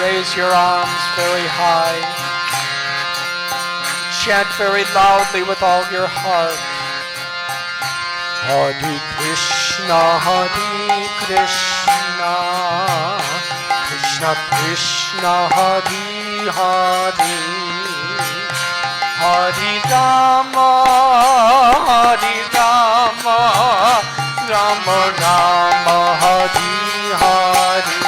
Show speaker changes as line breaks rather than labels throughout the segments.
Raise your arms very high. Chant very loudly with all your heart. Hare Krishna, Krishna Krishna, Hare Hare, Hare Rama, Rama Rama, Hare Hare.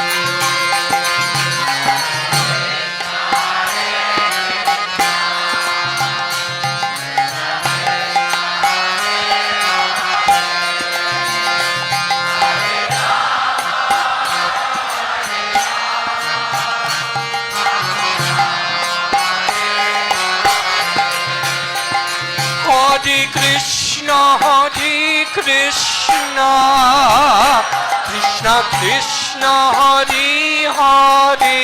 Hare Krishna, Krishna Krishna, Hare Hare,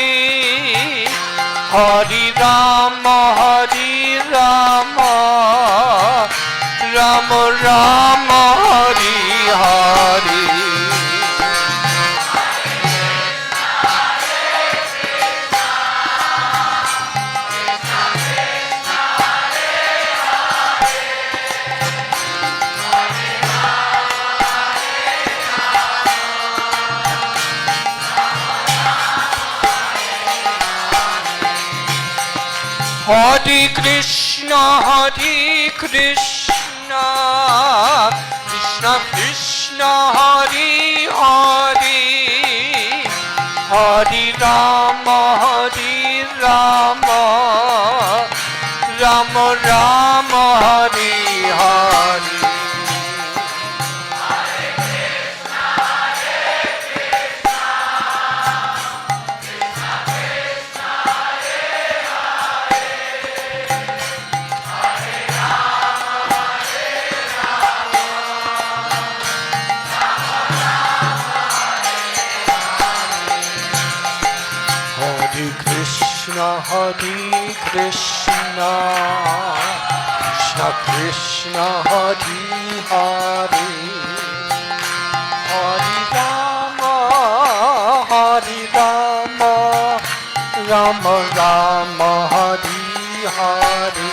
Hare Rama, Rama Rama, Hare Hare. Hare Krishna, Krishna Krishna, Hare Hare, Hare Rama, Rama Rama, Hare Hare. Hare Krishna, Krishna Krishna, Hare Hare, Hare Rama, Rama Rama, Hare Hare.